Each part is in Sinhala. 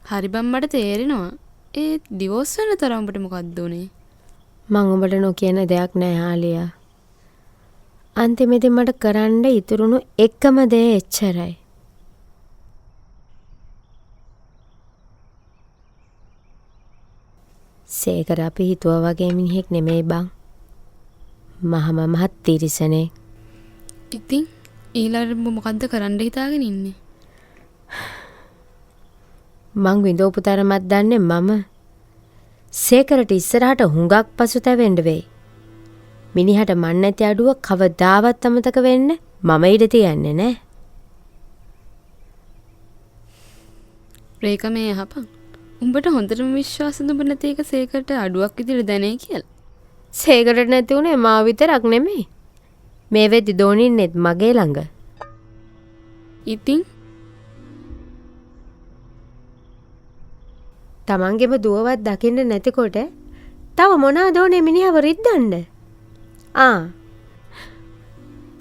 හරි බම් මට තේරෙනවා. ඒ ඩිවෝස් වෙන තරම් උඹට මොකක්ද උනේ? මං උඹට නොකියන දෙයක් නෑ ආලියා. අන්තිමේදී මට කරන්න ඉතුරුණු එකම දේ එච්චරයි. සේකර අපි හිතුවා වගේ මිනිහෙක් නෙමෙයි බං. මහම මහත් තිරිසනේ. ඉතින් ඊළඟට මොකද්ද කරන්න හිතාගෙන ඉන්නේ? මං විඳවපු තරමක් දන්නේ මම. සේකරට ඉස්සරහට හුඟක් පසුතැවෙන්න වෙයි. මිනිහට මන් නැති අඩුව කවදාවත් අමතක වෙන්න මම ඉඩ තියන්නේ නෑ. රේක මේ අහපන්. උඹට හොඳටම විශ්වාසද උඹ නැති එක සේකරට අඩුවක් විදිහට දැනේ කියලා? සේකරට නැති උනේ මාව විතරක් නෙමෙයි. මේ වෙද්දි දෝනින්නෙත් මගේ ළඟ. ඉතින් තමන්ගේම දුවවත් දකින්න නැතිකොට තව මොනවද ඕනේ මිනිහව රිද්දන්න?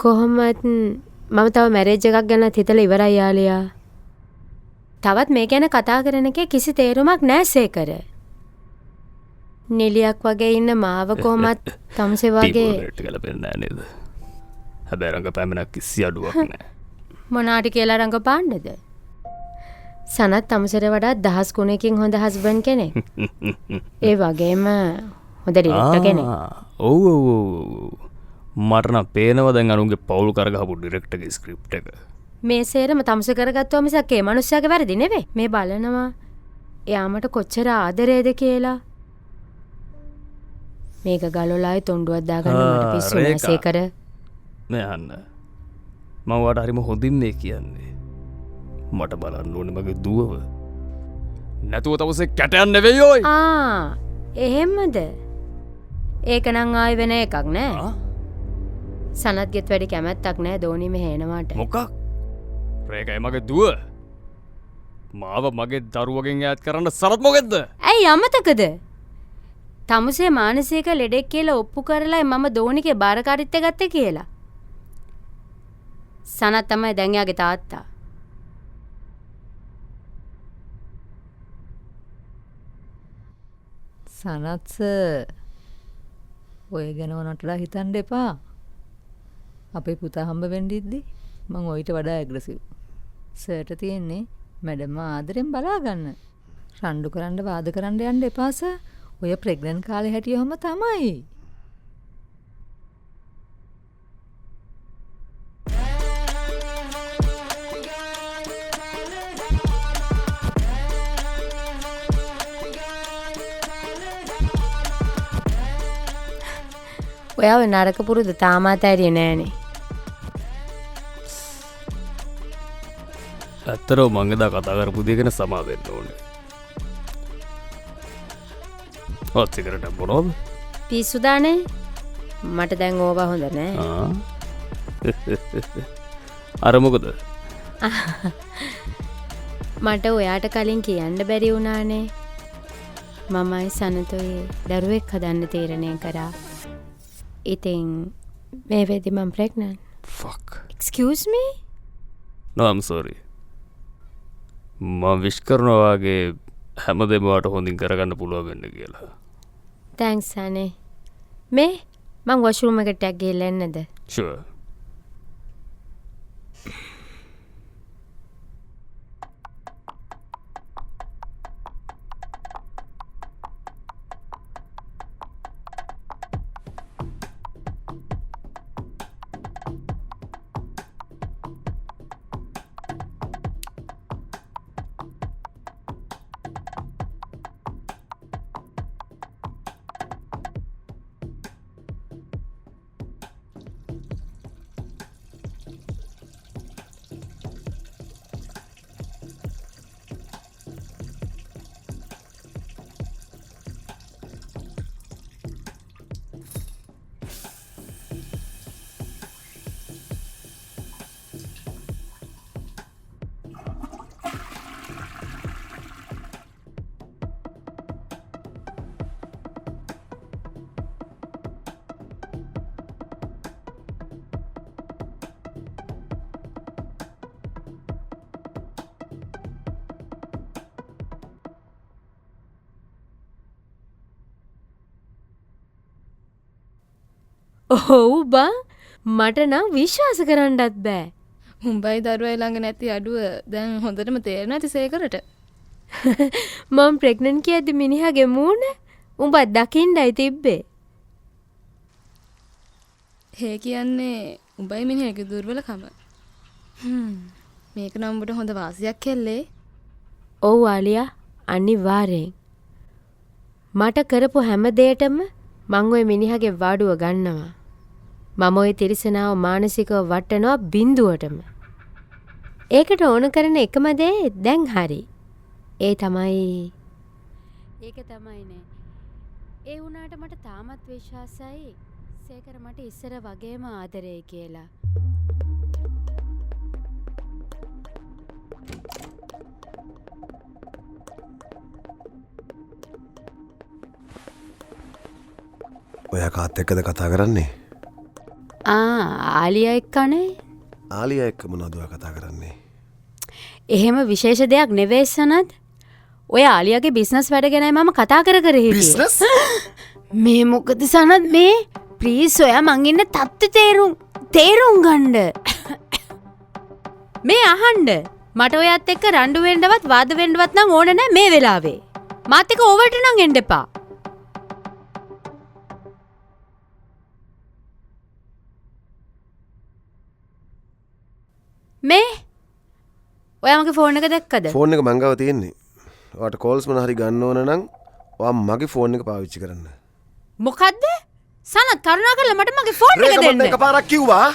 කොහොමත් මම තව මැරේජ් එකක් ගැන හිතලා ඉවරයි යාලියා. තවත් මේ ගැන කතා කරන එකේ කිසි තේරුමක් නෑ සේකර. නිලියක් වගේ ඉන්න මාව කොහොමත් තමසේ වගේ ගලපෙන්නේ නෑ නේද? හැබැයි රංගපෑමක් කිසි අඩුවක් නෑ. මොනාට කියලා රංගපාන්නද? සනත් තමසර වඩා 10 ගුණයකින් හොඳ හස්බන්ඩ් කෙනෙක්. ඒ වගේම හොඳ ඩිරෙක්ටර් කෙනෙක්. ඔව් ඔව් ඔව්. මට නම් පේනවා දැන් අනුන්ගේ පවුල් කරගහපු ඩිරෙක්ටර්ගේ ස්ක්‍රිප්ට් එක. මේ සේරම තමස කරගත්තුවා මිසක් ඒ මනුස්සයාගේ වැරදි නෙවෙයි. මේ බලනවා එයාමට කොච්චර ආදරේද කියලා. මේක ගලවලායි තොණ්ඩුවක් දාගන්න මට පිස්සු නෑ සේකර. නෑ අන්න. මම වට හරිම හොඳින් මේ කියන්නේ. මට බලන්න ඕනේ මගේ දුවව. නැතුව තවසේ කැටයන් නෙවෙයි ඔයි. එහෙමද? ඒක නම් ආයි වෙන එකක් නෑ. සනත්ගෙත් වැඩි කැමැත්තක් නෑ දෝනි මෙහෙ එනවාට. මොකක්? රේකයි මගේ දුව. මාව මගේ දරුවගෙන් ඈත් කරන්න සරත් මොකෙද්ද? ඇයි අමතකද? තමුසේ මානසික ලෙඩෙක් කියලා ඔප්පු කරලා මම දෝනිගේ බාරකාරීත්වය ගත්තේ කියලා. සනත් තමයි දැන් යාගේ තාත්තා. සනත්ස ඔය ගැන නටලා හිතන්න එපා. අපේ පුතා හම්බ වෙන්න ඉද්දි මං ඔයිට වඩා ඇග්‍රසිව්. සර්ට තියෙන්නේ මැඩම්ම ආදරෙන් බලා ගන්න. රණ්ඩු කරන්න වාද කරන්න යන්න එපා සර්. ඔය ප්‍රෙග්නන්ට් කාලේ හැටියොම තමයි. ඔයාව නරක පුරුදු තාමත් ඇරියේ නෑනේ. ඇත්තරව මං එදා කතා කරපු දේ ගැන සමා වෙන්න ඕනේ. ඔත් සිගරට් බොනවද? පිස්සු දානේ. මට දැන් ඕවා හොඳ නෑ. අර මොකද? මට ඔයාට කලින් කියන්න බැරි වුණානේ. මමයි සනතොයි දරුවෙක් හදන්න තීරණය කරා. ඉතින් මේ වෙද්දි මම pregnant. Fuck. Excuse me? No, I'm sorry. මම විශ් කරනවා වගේ හැමදේම වාට හොඳින් කරගන්න පුළුවන් වෙන්න කියලා. Thanks අනේ. මේ මං වොෂ්රූම් එකට ගිහලා එන්නද? Sure. ඔව් බං මට නම් විශ්වාස කරන්නත් බෑ. උඹයි දරුවයි ළඟ නැති අඩුව දැන් හොඳටම තේරෙන ඇති සේකරට. මම ප්‍රෙග්නන්ට් කියද්දි මිනිහාගේ මූණ උඹත් දකින්නයි තිබ්බේ. හේ කියන්නේ උඹයි මිනිහගේ දුර්වලකම. මේක නම් උඹට හොඳ වාසියක් කෙල්ලේ. ඔව් ආලියා අනිවාර්යෙන්. මට කරපු හැම දෙයකටම මං ওই මිනිහාගේ වාඩුව ගන්නවා. මම ওই තිරිසනාව මානසිකව වටනවා බිඳුවටම. ඒකට ඕන කරන එකම දේ දැන් හරි. ඒ තමයි ඒක තමයිනේ. ඒ වුණාට මට තාමත් විශ්වාසයි සේකර මට ඉස්සර වගේම ආදරේ කියලා. ඔයා කාත් එක්කද කතා කරන්නේ? ආලියා එක්කනේ. ආලියා එක්ක මොනවද ඔයා කතා කරන්නේ? එහෙම විශේෂ දෙයක් නෙවෙයි සනත්. ඔය ආලියාගේ බිස්නස් වැඩ ගැනයි මම කතා කර හිටියේ. බිස්නස්? මේ මොකද සනත් මේ? ප්ලීස් ඔයා මං ඉන්න තත්ත්වය තේරුම් ගන්න. මේ අහන්න. මට ඔයත් එක්ක රණ්ඩු වෙන්නවත් වාද වෙන්නවත් නම් ඕන නැහැ මේ වෙලාවේ. මාත් එක්ක ඕවට නම් එන්න එපා. මේ ඔයා මගේ ෆෝන් එක දැක්කද? ෆෝන් එක මං ගාව තියෙන්නේ. ඔයාට කෝල්ස් මොන හරි ගන්න ඕන නම් ඔයා මගේ ෆෝන් එක පාවිච්චි කරන්න. මොකද්ද? සනත් කරුණාකරලා මට මගේ ෆෝන් එක දෙන්න. රේඛා මට එකපාරක් කිව්වා.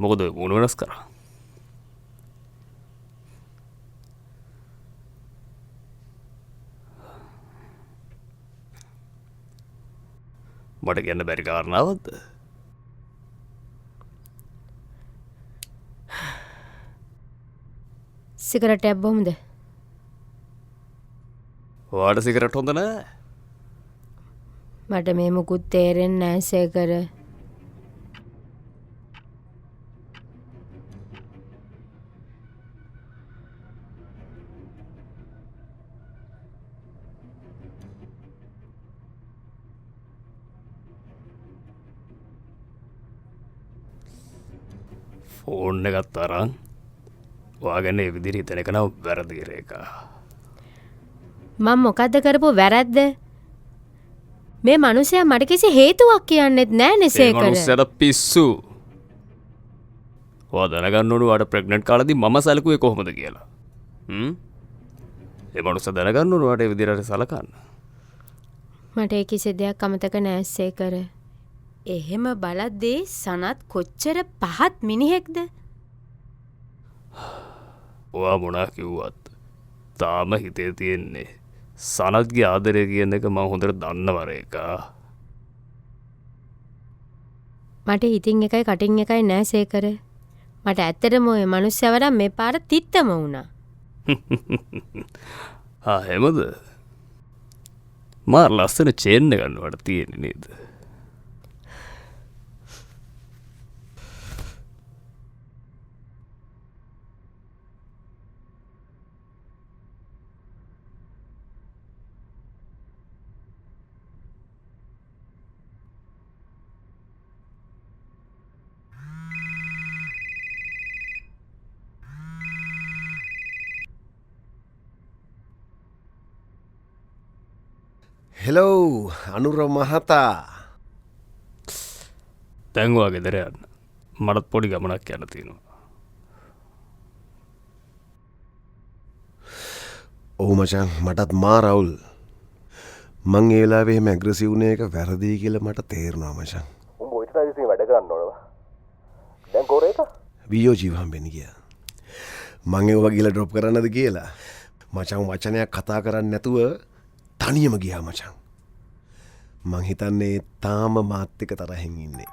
මොකද මොන වෙනස් කරා? මට කියන්න බැරි කාරණාවක්ද? සිගරට් එකක් බොමුද? ඔයාට සිගරට් හොඳ නෑ? මට මේ මුකුත් තේරෙන්නේ නැහැ සේකර. ෆෝන් එකත් අරන් ඔයාගෙන ඒ විදිහට හිතන එක නම් වැරදි රේඛා. මම මොකද්ද කරපු වැරද්ද? මේ මිනිහයා මට කිසි හේතුවක් කියන්නෙත් නැහැ නේ ඒ සේකර. මනුස්සයාට පිස්සු. ඔයා දැනගන්න ඕනේ ඔයාට ප්‍රෙග්නන්ට් කාලේදී මම සැලකුවේ කොහොමද කියලා. ඒ මනුස්සයා දැනගන්න ඕනේ ඔයාට ඒ විදිහට සලකන්න. මට ඒ කිසි දෙයක් අමතක නැහැ සේකර. එහෙම බලද්දී සනත් කොච්චර පහත් මිනිහෙක්ද? ඔයා මොනා කිව්වත් තාම හිතේ තියෙන්නේ සනත්ගේ ආදරය කියන එක මම හොඳට දන්නවා රේඛා. මට හිතින් එකයි කටින් එකයි නැහැ සේකර. මට ඇත්තටම ওই මිනිස්සයා වඩා මේ පාර තිත්තම වුණා. එහෙමද? මාර ලස්සන චේන් එක ගන්නවට තියෙන්නේ නේද? හෙලෝ අනුර මහතා. දැන් ඔයා ගෙදර යන්න. මටත් පොඩි ගමනක් යන්න තියෙනවා. ඔව් මචං මටත් මා රවුල්. මං ඒ වෙලාවේ එහෙම ඇග්‍රසිව් වුණ එක වැරදි කියලා මට තේරුණා මචං. උඹ ඔය ටික ඉතින් වැඩ කරන්න ඕනද? දැන් කොරේක? වියෝ ජීව හම්බෙන්න ගියා. මං ඒව ගිහලා ඩ්‍රොප් කරන්නද කියලා. මචං වචනයක් කතා කරන්නේ නැතුව තනියම ගියා මචං. මං හිතන්නේ තාම මාත් එක්ක තරහින් ඉන්නේ.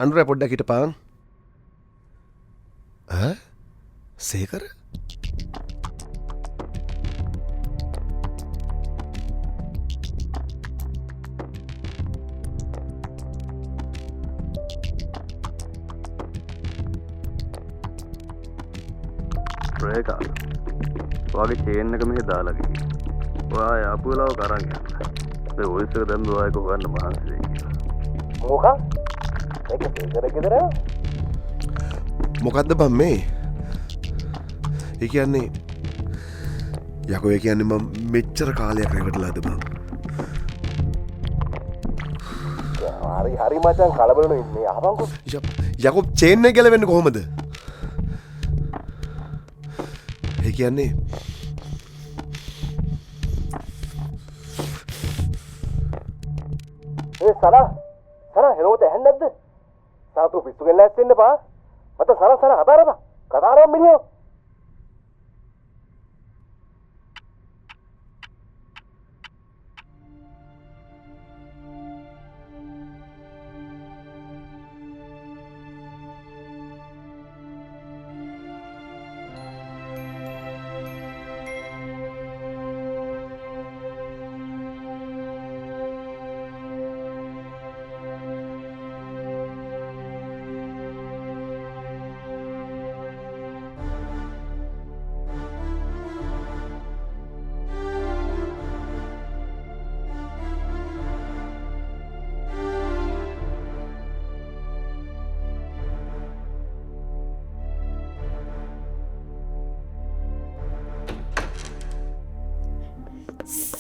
අනුර පොඩ්ඩක් හිටපන්. සේකර? රේඛා වගේ චේන් එක මෙහෙ දාලා ගිහින්. ඔයා ආපු වෙලාව කරන් යන්න. මේ වොයිස් එක දැම්ම ඔයා එක හොයන්න මහන්සි වෙයි කියලා. මොකක්? ඒක දෙදරකදර? මොකද්ද බම් මේ? ඒ කියන්නේ යකෝ ඒ කියන්නේ මම මෙච්චර කාලයක් රැවටලාද බං? හරි මචං කලබල ඉන්නේ අහපන්කෝ. යකෝ චේන් එක ගැලවෙන්නේ කොහමද? ඒ කියන්නේ සරා හෙනෝට ඇහෙන්නේ නැද්ද? සරා තු පිස්සු ගෙල්ල ඇස්සෙන්න පා. මත සරා කතාරපා. කතාරම් මිනිහෝ.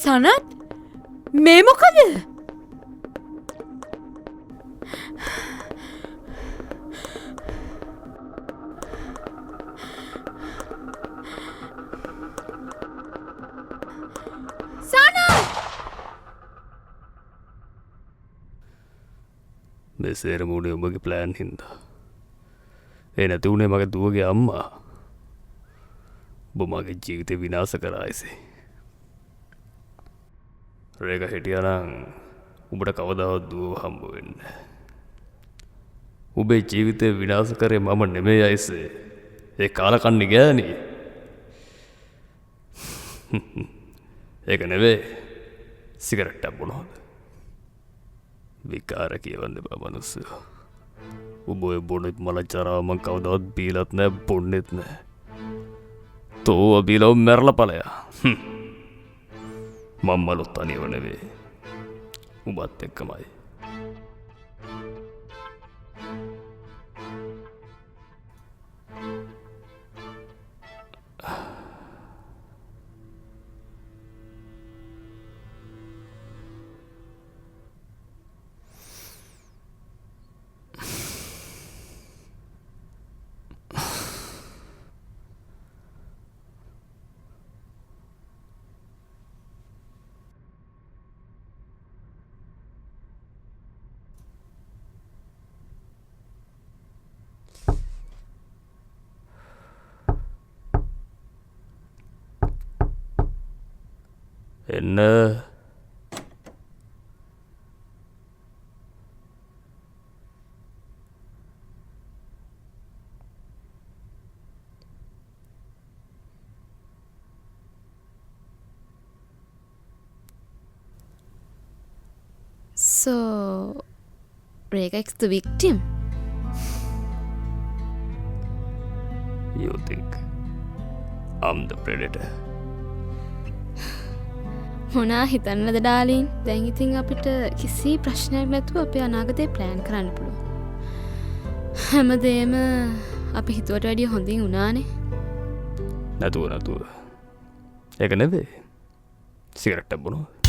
සනත් මේ මොකද? මේ සේරම උනේ උඹගේ ප්ලෑන් හින්දා. ඒ නැති උනේ මගේ දුවගේ අම්මා. ඔබ මගේ ජීවිතේ විනාශ කරා එසේ. රේග හිටියානම් උඹට කවදාවත් දුව හම්බ වෙන්නේ නැහැ. උඹේ ජීවිතේ විනාශ කරේ මම නෙමෙයි අයිසේ. ඒ කාලකන්ණි ගෑණි. ඒක නෙවෙයි. සිගරට් එකක් බොනවද? විකාර කියවන්න බා මනුස්සයෝ. උඹ ඔය බොනෙත් මලචරාව මං කවදාවත් බීලත් නෑ බොන්නෙත් නෑ. තෝ බීලව මැරලා ඵලයා. මම්මලොත් අනිව නෙවෙයි. උඹත් එක්කමයි. එන්න So, Rega's the victim? you think I'm the predator? මොනා හිතන්නද ඩාලින්? දැන් ඉතින් අපිට කිසි ප්‍රශ්නයක් නැතුව අපේ අනාගතේ ප්ලෑන් කරන්න පුළුවන්. හැමදේම අපි හිතුවට වැඩිය හොඳින් වුණානේ. නැතුව ඒක නෙවෙයි. සිගරට් එක බොනවා.